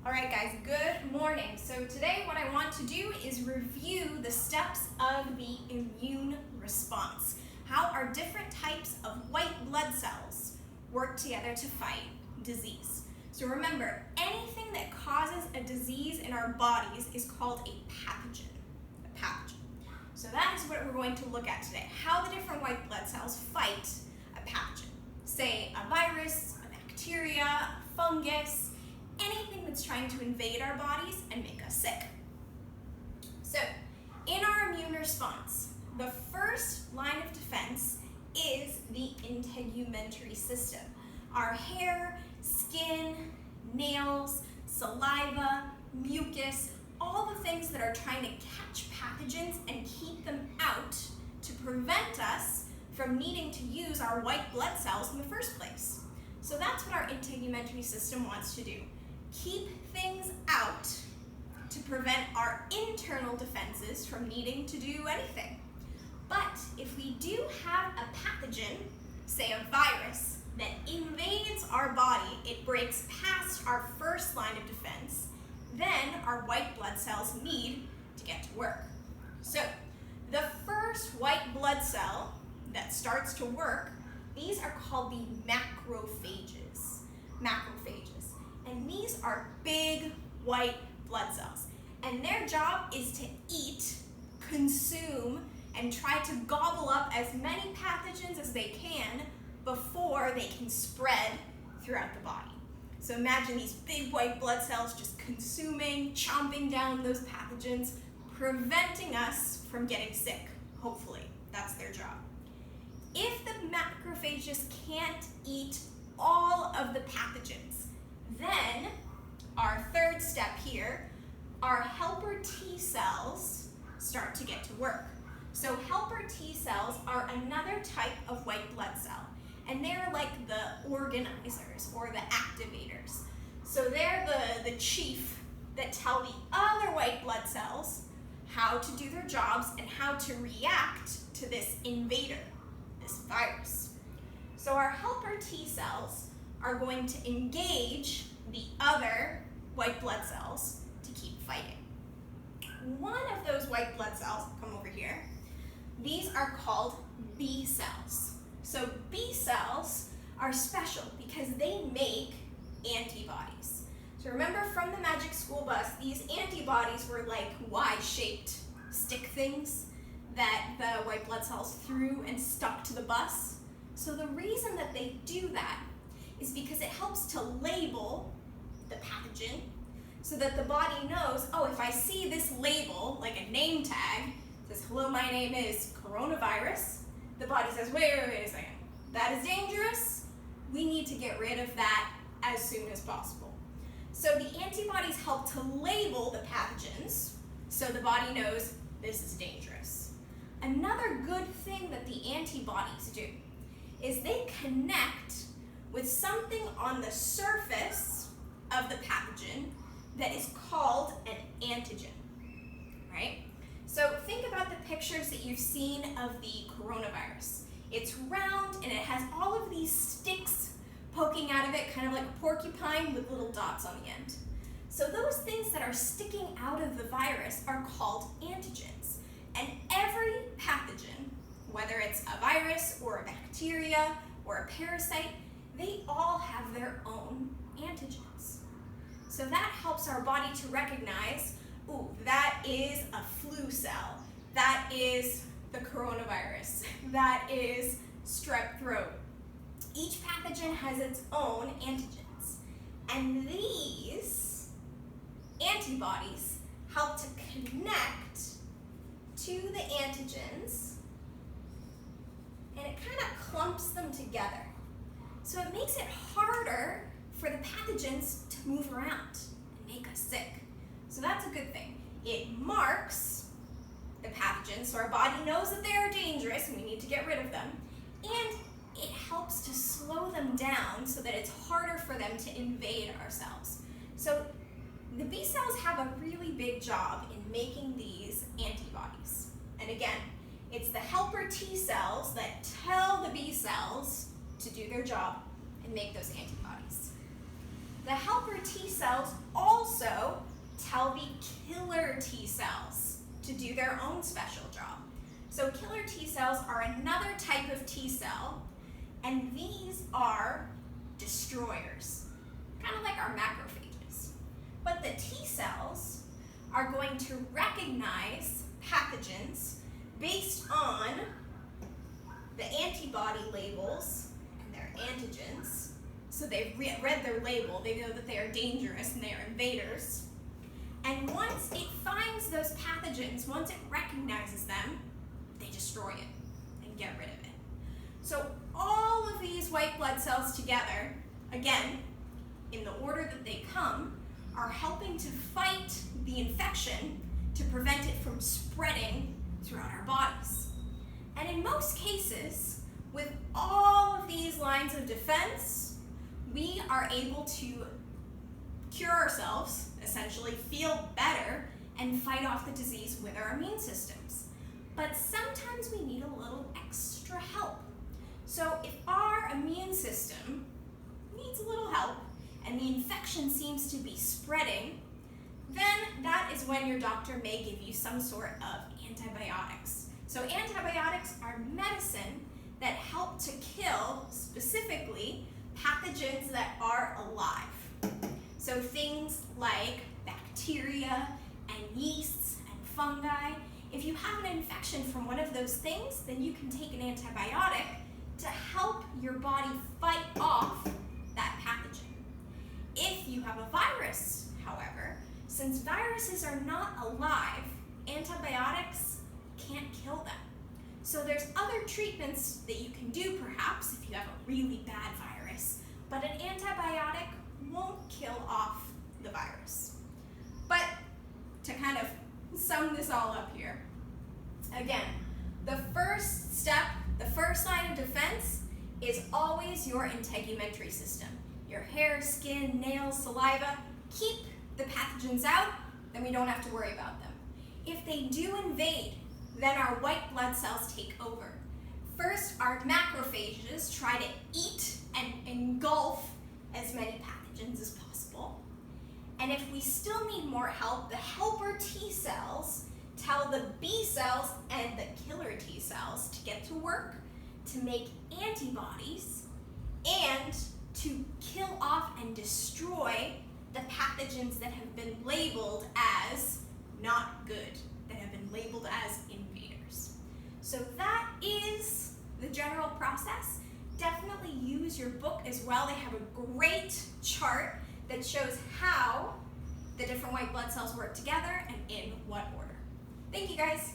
All right, guys, good morning. So today what I want to do is review the steps of the immune response. How our different types of white blood cells work together to fight disease. So remember, anything that causes a disease in our bodies is called a pathogen. So that is what we're going to look at today. How the different white blood cells fight a pathogen. Say a virus, a bacteria, a fungus, anything that's trying to invade our bodies and make us sick. So, in our immune response, the first line of defense is the integumentary system. Our hair, skin, nails, saliva, mucus, all the things that are trying to catch pathogens and keep them out to prevent us from needing to use our white blood cells in the first place. So that's what our integumentary system wants to do. Keep things out to prevent our internal defenses from needing to do anything. But if we do have a pathogen, say a virus, that invades our body, it breaks past our first line of defense, then our white blood cells need to get to work. So the first white blood cell that starts to work, these are called the macrophages. And these are big white blood cells. And their job is to eat, consume, and try to gobble up as many pathogens as they can before they can spread throughout the body. So imagine these big white blood cells just consuming, chomping down those pathogens, preventing us from getting sick, hopefully. That's their job. If the macrophages can't eat all of the pathogens, then our third step here, our helper T cells start to get to work. So helper T cells are another type of white blood cell, and they're like the organizers or the activators. So they're the chief that tell the other white blood cells how to do their jobs and how to react to this invader, this virus. So our helper T cells are going to engage the other white blood cells to keep fighting. One of those white blood cells, come over here, these are called B cells. So B cells are special because they make antibodies. So remember from the Magic School Bus, these antibodies were like Y-shaped stick things that the white blood cells threw and stuck to the bus. So the reason that they do that is because it helps to label the pathogen so that the body knows, oh, if I see this label, like a name tag, says, hello, my name is coronavirus, the body says, wait a second, that is dangerous, we need to get rid of that as soon as possible. So the antibodies help to label the pathogens so the body knows this is dangerous. Another good thing that the antibodies do is they connect with something on the surface of the pathogen that is called an antigen, right? So think about the pictures that you've seen of the coronavirus. It's round and it has all of these sticks poking out of it, kind of like a porcupine with little dots on the end. So those things that are sticking out of the virus are called antigens. And every pathogen, whether it's a virus or a bacteria or a parasite, they all have their own antigens. So that helps our body to recognize, ooh, that is a flu cell, that is the coronavirus, that is strep throat. Each pathogen has its own antigens, and these antibodies help to connect to the antigens, and it kind of clumps them together. So it makes it harder for the pathogens to move around and make us sick. So that's a good thing. It marks the pathogens so our body knows that they are dangerous and we need to get rid of them. And it helps to slow them down so that it's harder for them to invade our cells. So the B cells have a really big job in making these antibodies. And again, it's the helper T cells that tell the B cells to do their job and make those antibodies. The helper T cells also tell the killer T cells to do their own special job. So killer T cells are another type of T cell, and these are destroyers, kind of like our macrophages. But the T cells are going to recognize pathogens based on the antibody labels and their antigens. So they've read their label, they know that they are dangerous and they are invaders. And once it finds those pathogens, once it recognizes them, they destroy it and get rid of it. So all of these white blood cells together, again, in the order that they come, are helping to fight the infection to prevent it from spreading throughout our bodies. And in most cases, with all of these lines of defense, we are able to cure ourselves, essentially feel better, and fight off the disease with our immune systems. But sometimes we need a little extra help. So if our immune system needs a little help and the infection seems to be spreading, then that is when your doctor may give you some sort of antibiotics. So antibiotics are medicine that help to kill specifically pathogens that are alive. So things like bacteria and yeasts and fungi. If you have an infection from one of those things, then you can take an antibiotic to help your body fight off that pathogen. If you have a virus, however, since viruses are not alive, antibiotics can't kill them. So there's other treatments that you can do perhaps if you have a really bad virus, but an antibiotic won't kill off the virus. But to kind of sum this all up here, again, the first step, the first line of defense is always your integumentary system. Your hair, skin, nails, saliva, keep the pathogens out, then we don't have to worry about them. If they do invade, then our white blood cells take over. First, our macrophages try to eat and engulf as many pathogens as possible. And if we still need more help, the helper T cells tell the B cells and the killer T cells to get to work to make antibodies and to kill off and destroy the pathogens that have been labeled as not good, that have been labeled as invaders. So that is the general process. Definitely use your book as well. They have a great chart that shows how the different white blood cells work together and in what order. Thank you guys.